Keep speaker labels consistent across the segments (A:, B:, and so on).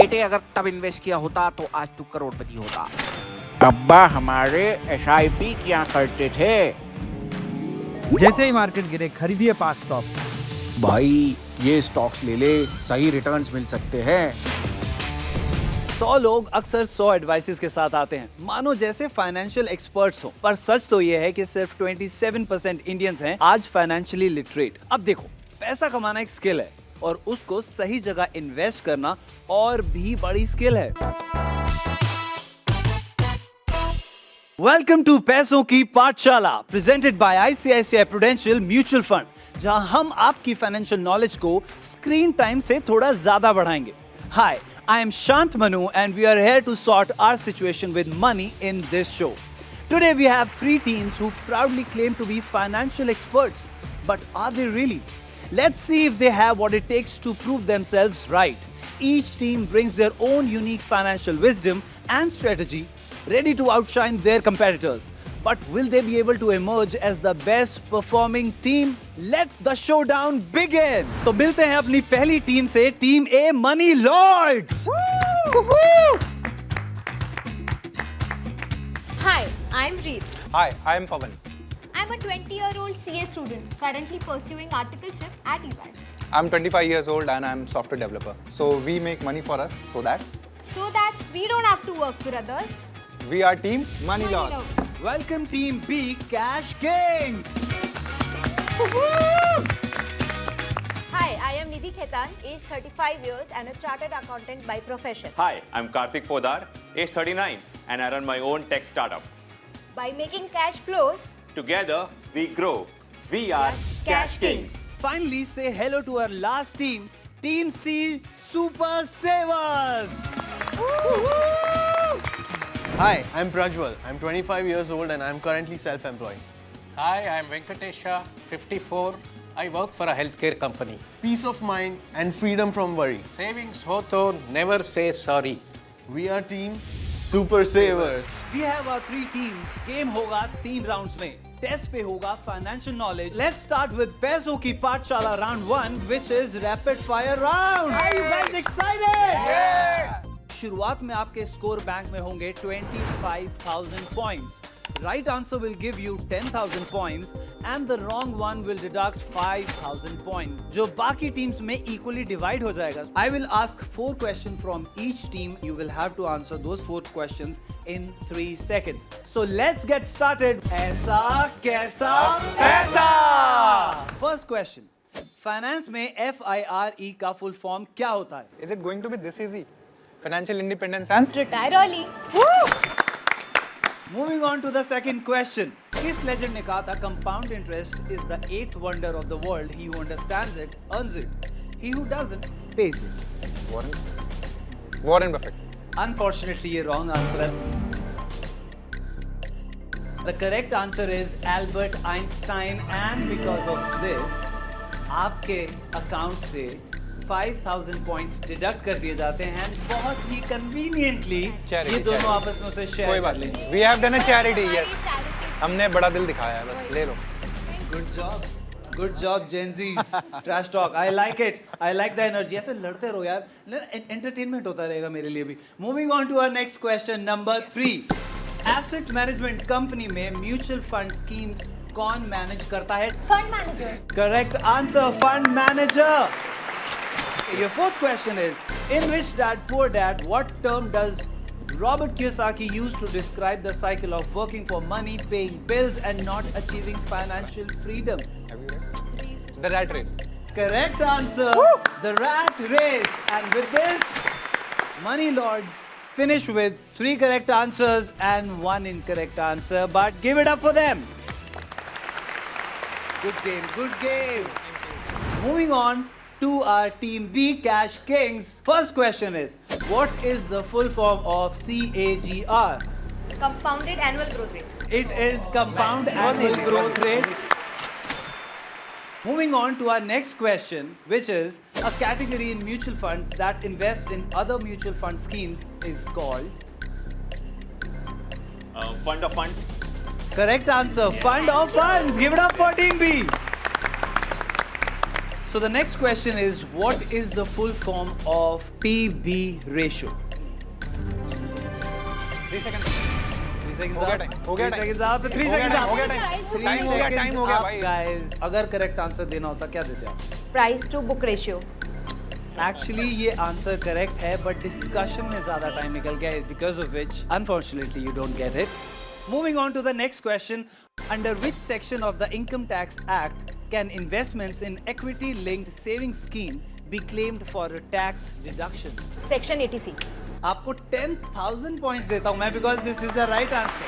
A: बेटे अगर तब इन्वेस्ट किया होता तो आज तू करोड़पति होता। अब्बा हमारे SIP किया करते थे।
B: जैसे ही मार्केट गिरे खरीदिए 5 स्टॉक।
A: भाई ये स्टॉक्स ले ले, सही रिटर्न्स मिल सकते हैं।
C: 100 लोग अक्सर 100 एडवाइसेस के साथ आते हैं, मानो जैसे फाइनेंशियल एक्सपर्ट्स हो, पर सच तो ये है कि सिर्फ 27% इंडियंस हैं आज फाइनेंशियली लिटरेट। अब देखो, पैसा कमाना एक स्किल है और उसको सही जगह इन्वेस्ट करना और भी बड़ी स्किल है। वेलकम टू पैसों की पाठशाला presented by ICICI prudential mutual fund, जहां हम आपकी फाइनेंशियल नॉलेज को स्क्रीन टाइम से थोड़ा ज्यादा बढ़ाएंगे। हाय, I am Shant Manu and we are here to sort our situation with money in this show. Today we have 3 teams who proudly claim to be financial experts. But are they really? Let's see if they have what it takes to prove themselves right. Each team brings their own unique financial wisdom and strategy, ready to outshine their competitors. But will they be able to emerge as the best performing team? Let the showdown begin. तो मिलते हैं अपनी पहली team से, team A Money Lords.
D: Hi, I'm Reet.
E: Hi, I am Pawan.
D: I'm a 20-year-old CA student currently pursuing articleship at EY.
E: I'm 25 years old and I'm software developer. So we make money for us so that
D: We don't have to work for others.
E: we are team Money
D: Money
E: Lords.
D: Lords.
C: Welcome team B Cash Kings.
F: Hi, I am Nidhi Khetan, age 35 years and a chartered accountant by profession.
G: Hi, I'm Karthik Podar, age 39, and I run my own tech startup.
F: By making cash flows,
G: Together, we grow. We are
F: Cash Kings.
C: Finally, say hello to our last team, Team C Super Savers.
H: Hi, I'm Prajwal. I'm 25 years old and I'm currently self-employed.
I: Hi, I'm Venkatesha, 54. I work for a healthcare company.
H: Peace of mind and freedom from worry.
I: Savings ho to never say sorry.
H: We are team Super Savers.
C: We have our 3 teams. Game होगा 3 rounds में. Test पे होगा financial knowledge. Let's start with पैसों की पाठशाला round 1, which is rapid fire round. Are you guys excited?
H: Yes!
C: शुरुआत में आपके स्कोर बैंक में होंगे 25,000 points. Right answer will give you 10,000 points and the wrong one will deduct 5,000 points, जो बाकी टीम्स में equally divide हो जाएगा. I will ask 4 questions from each team. You will have to answer those 4 questions in 3 seconds. So let's get started. ऐसा कैसा पैसा? First question. Finance में FIRE का full form क्या होता है?
E: Is it going to be this easy? Financial independence and
D: Retire early.
C: Moving on to the second question. किस legend ने कहा था compound interest is the 8th wonder of the world. He who understands it earns it. He who doesn't pays it.
E: Warren Buffett.
C: Unfortunately, ये wrong answer है. The correct answer is Albert Einstein, and because of this, आपके account से 5,000 points deduct कर दिए जाते हैं. बहुत ही conveniently
E: Charity,
C: ये दोनों
E: charity.
C: आपस में उसे share
E: कोई
C: कर
E: बात
C: लेंगे.
E: नहीं. We have done a charity, yes.
D: Charity.
E: हमने बड़ा दिल दिखाया है, बस ले लो.
C: Good job, Gen Zs. Trash talk. I like it. I like the energy. ऐसे लड़ते रहो यार. Entertainment होता रहेगा मेरे लिए भी. Moving on to our next question, number 3. Asset management company में mutual fund schemes कौन manage करता है?
D: Fund managers.
C: Correct answer, fund manager. Your 4th question is, in Rich Dad Poor Dad, what term does Robert Kiyosaki use to describe the cycle of working for money, paying bills, and not achieving financial freedom?
E: Have you read? The rat race.
C: Correct answer, the rat race. And with this, Money Lords finish with 3 correct answers and 1 incorrect answer, but give it up for them. Good game, good game. Moving on to our team B Cash Kings. First question is, what is the full form of CAGR?
F: compounded annual growth rate.
C: It is compound annual growth rate. Moving on to our next question, which is a category in mutual funds that invest in other mutual fund schemes is called
G: Fund of funds.
C: correct answer, fund of funds. Give it up for team B. So the next question is, what is the full form of PB ratio?
E: 3 seconds.
C: 3 seconds
E: हो गया
C: up.
E: time, हो गया
C: 3
E: time.
C: seconds up. 3
E: हो गया
C: seconds
E: time,
C: up.
E: हो गया time.
C: 3
E: Time हो गया,
C: seconds
E: time हो गया
C: up,
E: भाई.
C: guys. अगर करेक्ट आंसर देना होता क्या देते आप?
F: Price to book ratio.
C: Actually ये आंसर करेक्ट है, बट डिस्कशन में ज्यादा टाइम निकल गया, because of which unfortunately you don't get it. Moving on to the next question. Under which section of the income tax act can investments in equity linked saving scheme be claimed for a tax deduction?
F: Section 80C.
C: आपको 10,000 points देता हूं मैं, because this is the right answer.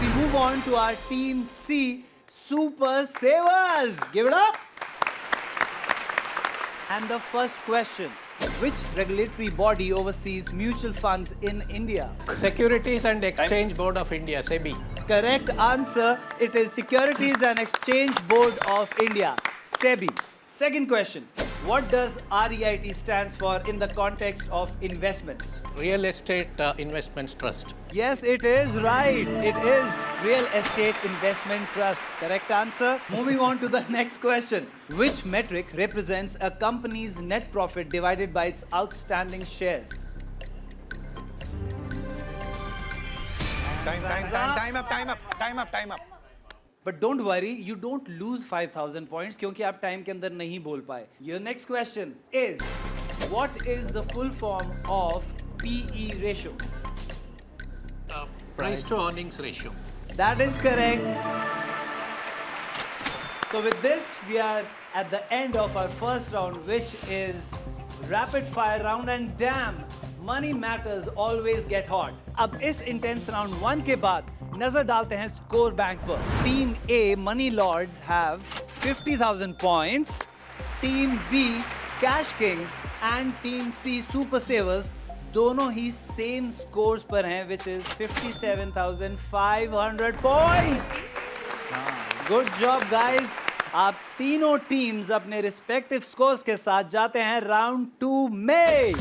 C: We move on to our team C, Super Savers. Give it up. And the first question, which regulatory body oversees mutual funds in India?
I: Securities and Exchange Board of India, SEBI.
C: Correct answer, it is Securities and Exchange Board of India, SEBI. Second question, what does REIT stands for in the context of investments?
I: Real Estate Investments Trust.
C: Yes, it is right. It is Real Estate Investment Trust. Correct answer. Moving on to the next question. Which metric represents a company's net profit divided by its outstanding shares?
E: Time up.
C: But don't worry, you don't lose 5,000 points क्योंकि आप time के अंदर नहीं बोल पाए. Your next question is, what is the full form of PE ratio?
I: Price to earnings ratio.
C: That is correct. So with this, we are at the end of our first round, which is rapid fire round, and damn, money matters always get hot. अब इस intense round 1 के बाद नजर डालते हैं score bank पर. Team A Money Lords have 50,000 points. Team B Cash Kings and team C Super Savers दोनों ही सेम स्कोर्स पर हैं, which is 57,500 points. Good job guys. आप तीनों टीम्स अपने रिस्पेक्टिव स्कोर्स के साथ जाते हैं राउंड 2 में.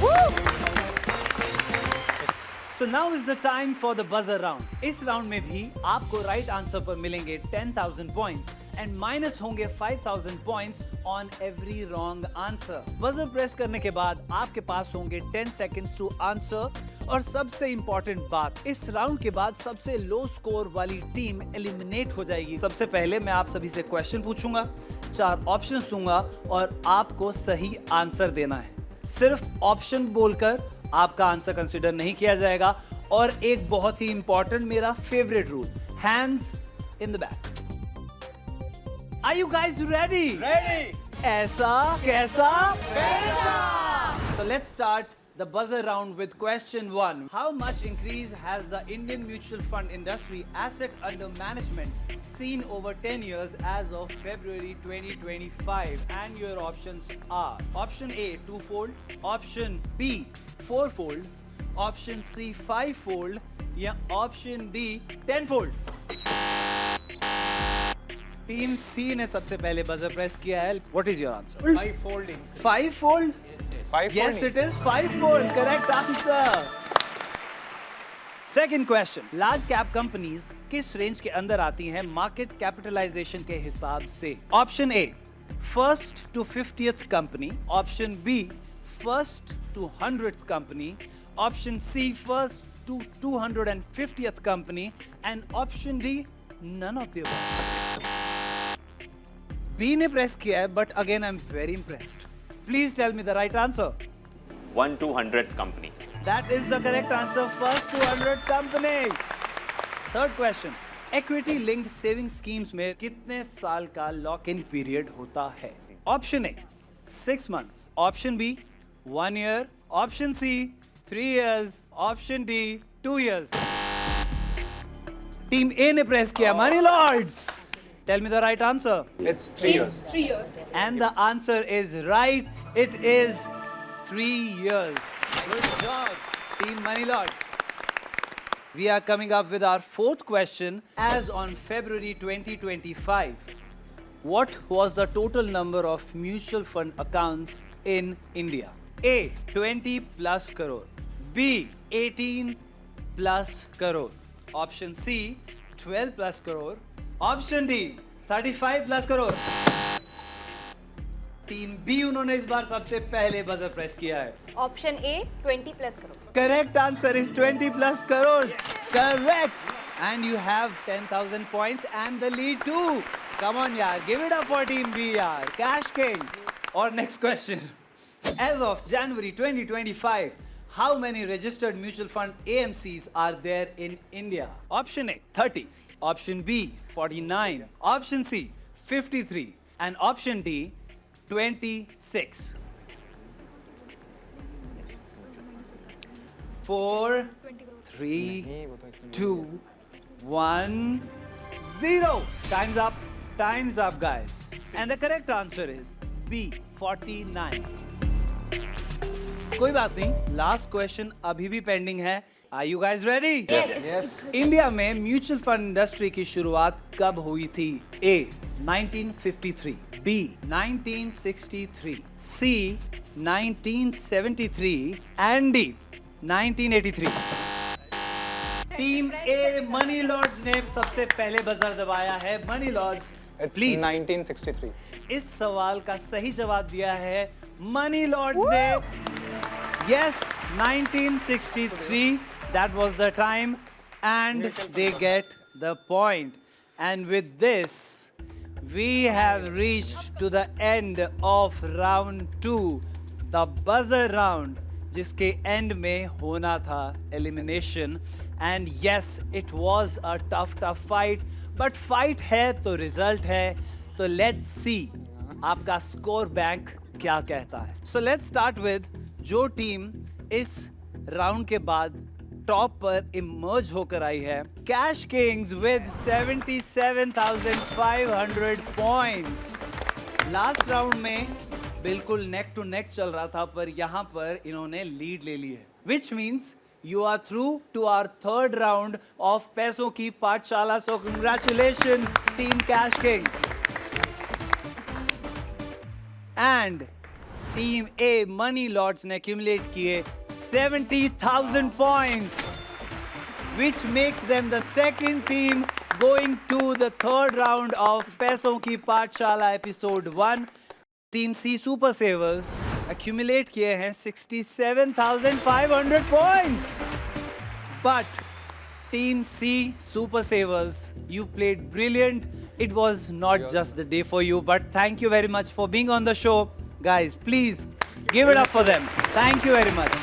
C: So now is the time for the buzzer round. इस राउंड में भी आपको राइट आंसर पर मिलेंगे 10,000 पॉइंट्स एंड माइनस होंगे 5,000 points on every wrong answer. Buzzer press करने के बाद आपके पास होंगे 10 सेकेंड्स टू आंसर. और सबसे इंपॉर्टेंट बात, इस राउंड के बाद सबसे लो स्कोर वाली टीम एलिमिनेट हो जाएगी. सबसे पहले मैं आप सभी से क्वेश्चन पूछूंगा, 4 ऑप्शंस दूंगा और आपको सही आंसर देना है. सिर्फ ऑप्शन बोलकर आपका आंसर कंसीडर नहीं किया जाएगा. और एक बहुत ही इंपॉर्टेंट मेरा favourite rule, hands in the back. Are you guys ready? ऐसा कैसा? So let's start the buzzer round with question 1. How much increase has the Indian mutual fund industry asset under management seen over 10 years as of February 2025? And your options are option A 2-fold, option B 4-fold, option C 5-fold या option D 10-fold. Team C ने सबसे पहले buzzer press किया है. What is your answer?
I: 5-folding.
C: 5-fold? Yes, it is 5-fold. Correct answer. Second question. Large cap companies किस range के अंदर आती हैं मार्केट कैपिटलाइजेशन के हिसाब से? Option A, first to 50th company. Option B, first to 100th company. Option C, first to 250th company. And option D, none of the above. B ने press किया है, but again I'm very impressed. Please tell me the right answer.
G: 1/200th company.
C: That is the correct answer. First 200 company. Third question. Equity linked saving schemes में कितने साल का lock in period होता है? Option A 6 months. Option B 1 year. Option C 3 years. Option D 2 years. Team A ने press किया. Money Lords. Tell me the right answer.
E: It's 3 years.
D: 3 years.
C: And the answer is right. It is 3 years. Good job, Team Money Lords. We are coming up with our fourth question. As on February 2025, what was the total number of mutual fund accounts in India? A 20 plus crore. B 18 plus crore. Option C 12 plus crore. Option D 35 plus crore. Team B उन्होंने इस बार सबसे पहले buzzer press किया है.
F: Option A, 20 plus crore.
C: Correct answer is 20 plus crores. Correct. And you have 10,000 points and the lead too. Come on, yaar. Give it up for Team B, yaar. Cash Kings. Or next question. As of January 2025, how many registered mutual fund AMCs are there in India? Option A, 30. Option B, 49. Option C, 53. And option D, 26. 4, 3, 2, 1, 0. Time's up. Time's up, guys. And the correct answer is B, 49. कोई बात नहीं. Last question अभी भी pending है. Are you guys ready?
F: Yes.
C: India में mutual fund industry की शुरुआत कब हुई थी? A, 1953. B, 1963. C, 1973. And D, 1983. Team A Money Lords ने सबसे पहले बजर दबाया है. Money Lords
E: It's
C: please
E: 1963.
C: इस सवाल का सही जवाब दिया है मनी लॉर्ड्स ने. Yes, 1963. That was the time and they get the point. And with this we have reached to the end of round 2, the buzzer round, जिसके एंड में होना था elimination. And yes, it was a tough fight, but fight है तो result है. तो let's see आपका score bank क्या कहता है. सो लेट्स स्टार्ट विद जो टीम इस राउंड के बाद टॉप पर इमर्ज होकर आई है, cash Kings with 77,500 points. Last round में बिल्कुल नेक टू नेक चल रहा था, पर यहाँ पर इन्होंने लीड ले ली है. Which means you are through to our third round of पैसों की पाठशाला. So congratulation team Cash Kings. And team A Money Lords ने एक्यूमुलेट किए 70,000 points, which makes them the second team going to the third round of पैसों की पाठशाला episode 1. Team C Super Savers accumulate किए हैं 67,500 points. But team C Super Savers, you played brilliant. It was not just the day for you, but thank you very much for being on the show. Guys, please give it up for them. Thank you very much.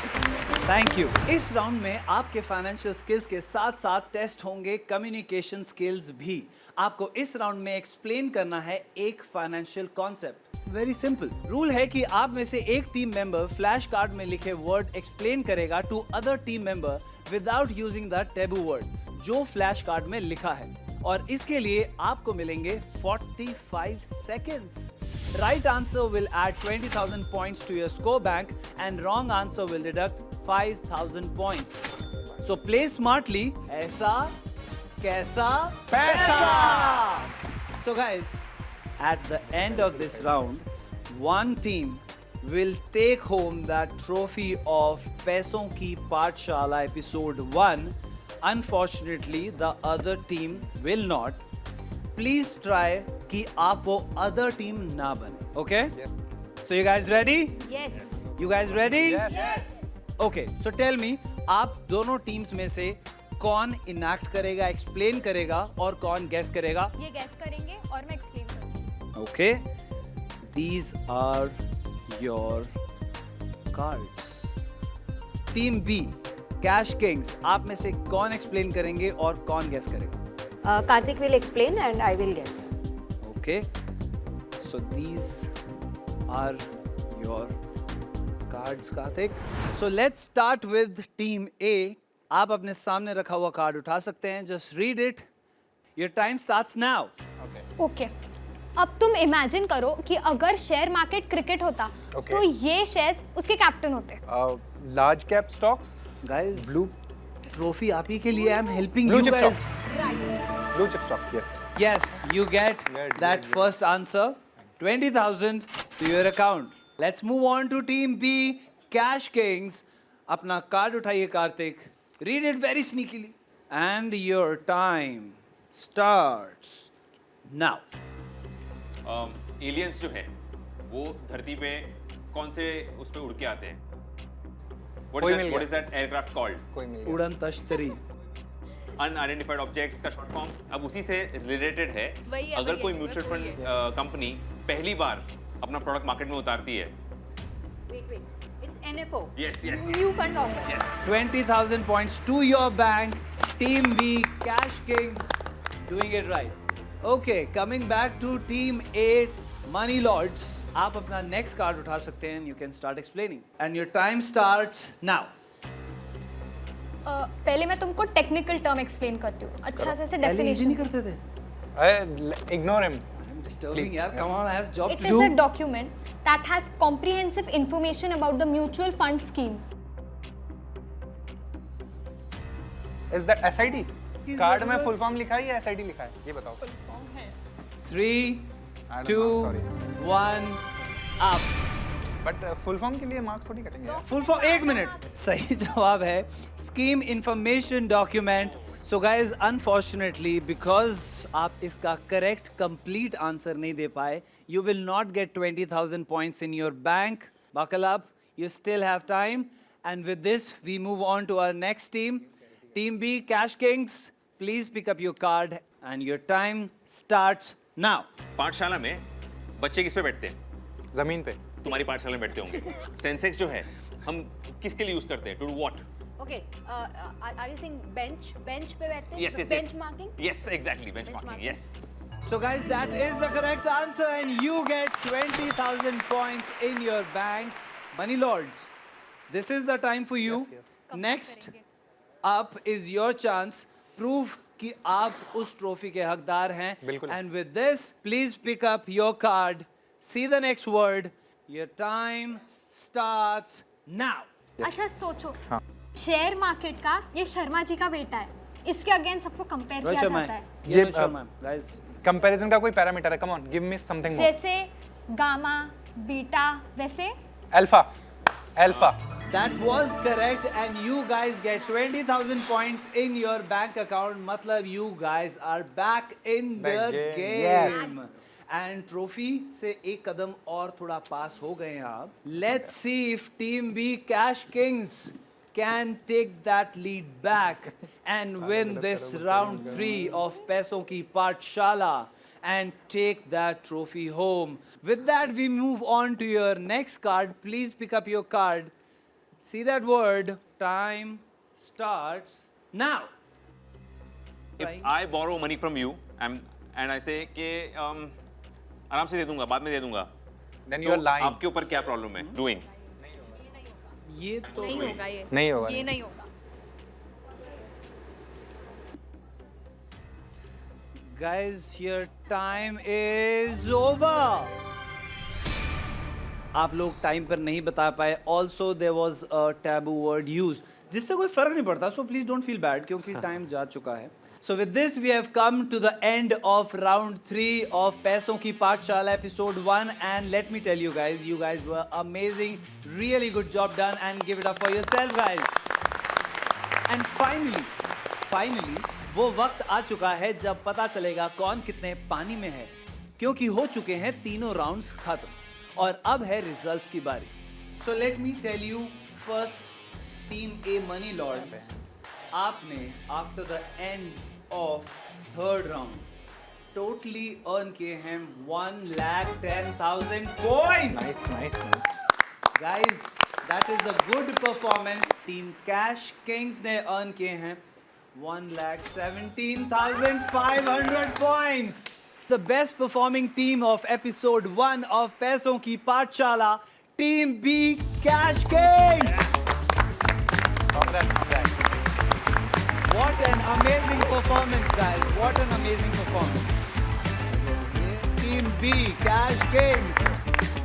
C: Thank you. इस round में आपके financial skills के साथ साथ test होंगे communication skills भी. आपको इस राउंड में एक्सप्लेन करना है एक financial concept. Very simple rule है कि आप में से एक टीम मेंबर फ्लैश कार्ड में लिखे वर्ड एक्सप्लेन करेगा to other team member without using the taboo word जो फ्लैश कार्ड में लिखा है. और इसके लिए आपको मिलेंगे 45 seconds. Right answer will add 20,000 points to your score bank and wrong answer will deduct 5,000 points. So play smartly. ऐसा कैसा पैसा. So guys, at the end of this round, one team will take home that trophy of पैसों की पाठशाला episode 1. Unfortunately, the other team will not. Please try कि आप वो other team ना बने. Okay?
E: Yes.
C: So you guys ready?
F: Yes.
C: You guys ready?
F: Yes.
C: Okay. So tell me, आप दोनों teams में से कौन enact करेगा, explain करेगा और कौन guess करेगा?
D: ये guess करेंगे और मैं explain करूँगी.
C: Okay. These are your cards. Team B, Cash Kings. आप में से कौन explain करेंगे और कौन guess करेगा?
F: Karthik will explain and I will guess.
C: Okay. So these are your cards, Karthik. So let's start with Team A. आप अपने सामने रखा हुआ कार्ड उठा सकते हैं. Just read it. Your time starts now.
D: Okay. अब तुम इमेजिन करो कि अगर शेयर मार्केट क्रिकेट होता तो ये शेयर्स उसके कैप्टन होते.
E: Large cap stocks.
C: Guys,
E: Blue.
C: trophy आप ही के लिए. I'm helping
E: Blue
C: you
E: chip
C: guys.
E: Blue chip stocks. Yes.
C: Yes, you get that first answer. 20,000 to your account. Let's move on to Team B, Cash Kings. अपना card उठाइए Kartik. Read it very sneakily. And your time starts now.
G: Aliens जो हैं वो धरती पे कौन से उस पे उड़ के आते हैं?
E: कोई मिल
G: What
E: गया।
G: is that aircraft called?
E: कोई मिल गया।
C: उड़न तश्तरी।
G: Unidentified objects का short form। अब उसी से रिलेटेड है,
F: वही है,
G: अगर
F: वही
G: कोई
F: है,
G: म्यूचुअल
F: वही
G: फंड कंपनी पहली बार अपना प्रोडक्ट मार्केट में उतारती है।
F: Wait. It's NFO.
G: Yes.
F: New fund offer.
C: 20,000 points to your bank. Team B, Cash Kings, doing it right. Okay, coming back to Team A, Money Lords. आप अपना next card उठा सकते हैं. You can start explaining. And your time starts now.
D: पहले मैं तुमको technical term explain करती हूँ अच्छा से
C: पहले easy
D: डेफिनेशन
C: नहीं करते थे.
E: Ignore him.
C: I'm disturbing यार. Come on, I have job
D: It
C: to
D: is a
C: do.
D: document that has comprehensive information about the mutual fund scheme.
E: Is that SID?
C: Is
E: card
C: that
E: में
C: what-
E: full form लिखा है या SID लिखा है? ये बताओ।
C: 3,
E: I don't
C: 2,
E: know, sorry.
C: 1, up.
E: But full form के लिए मार्क्स थोड़ी कटेंगे यार।
C: Full form 1 minute. सही जवाब है scheme information document. So guys unfortunately because आप इसका करेक्ट कंप्लीट आंसर नहीं दे पाए, you will not get 20,000 points in your bank. Buckle up, you still have time. And with this we move on to our next team, team B, Cash Kings. Please pick up your card and your time starts now.
G: पाठशाला में बच्चे किस पे बैठते हैं?
E: जमीन पे।
G: तुम्हारी पाठशाला में बैठते होंगे। सेंसेक्स जो है हम किसके लिए यूज करते हैं? To do what?
F: Okay. Are you saying bench? Bench पे बैठते हैं?
G: Yes.
F: Benchmarking?
G: Yes, exactly. Benchmarking. Yes.
C: So guys, that is the correct answer and you get 20,000 points in your bank. Money Lords, this is the time for you. Next up is your chance. Prove कि आप उस trophy के हकदार हैं.
E: बिल्कुल.
C: And with this, please pick up your card. See the next word. Your time starts now.
D: अच्छा सोचो share market का ये शर्मा जी का बेटा है, इसके अगेंस्ट सबको कंपेयर किया जाता है
E: ये,
C: Rohit Sharma, guys.
E: कंपैरिजन का कोई पैरामीटर है? Come on, give me something more.
D: जैसे गामा बीटा वैसे
E: alpha.
C: That was correct and you guys get 20,000 points in your bank account. मतलब you guys are back in the game. And trophy से एक कदम और थोड़ा पास हो गए हैं आप. Let's see if Team B Cash Kings can take that lead back and win this round 3 of पैसों की पाठशाला and take that trophy home. With that, we move on to your next card. Please pick up your card. See that word. Time starts now.
G: If I borrow money from you and I say कि आराम से दे दूंगा, बाद में दे दूंगा,
E: Then you are lying.
G: आपके ऊपर क्या प्रॉब्लम है? Doing.
C: ये तो
F: नहीं होगा ये।
E: नहीं होगा।
F: ये नहीं होगा।
C: Guys, your time is over. आप लोग टाइम पर नहीं बता पाए. Also, there was a taboo word used. जिससे कोई फर्क नहीं पड़ता. So please don't feel bad क्योंकि टाइम जा चुका है. So with this, we have come to the end of round 3 of पैसों की पाठशाला episode 1. And let me tell you guys were amazing. Really good job done and give it up for yourself, guys. And finally, वो वक्त आ चुका है जब पता चलेगा कौन कितने पानी में है, क्योंकि हो चुके हैं तीनों राउंड्स खत्म और अब है रिजल्ट्स की बारी. So let me tell you first, Team A Money Lords, आपने after the end of third round totally earn किए हैं 1,10,000 points.
E: Nice.
C: Guys, that is a good performance. Team Cash Kings ने earn किए हैं 1,17,500 points. The best performing team of episode 1 of पैसों की पाठशाला, Team B Cash Kings.
E: Congrats.
C: What an amazing performance, guys. What an amazing performance. Team B Cash Kings.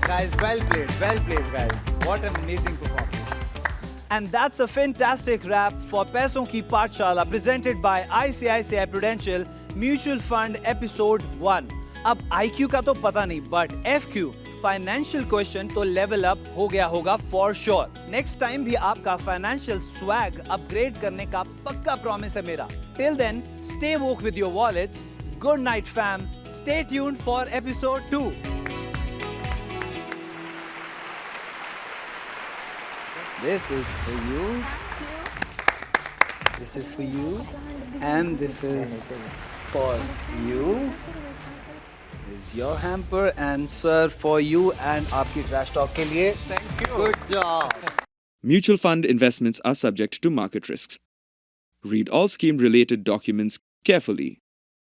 C: Guys, well played, guys. What an amazing performance. And that's a fantastic wrap for पैसों की पाठशाला presented by ICICI Prudential Mutual Fund episode 1. अब IQ का तो पता नहीं, but FQ financial question तो level up हो गया होगा फॉर श्योर. नेक्स्ट टाइम भी आपका फाइनेंशियल स्वैग अपग्रेड करने का पक्का प्रॉमिस है मेरा. Till then, stay woke with your wallets. Good night fam. Stay tuned for episode 2. This is for you. This is for you. And this is for you. This is your hamper and sir for you and आपकी trash talk के लिए. Thank you. Good job.
J: Mutual fund investments are subject to market risks. Read all scheme related documents carefully.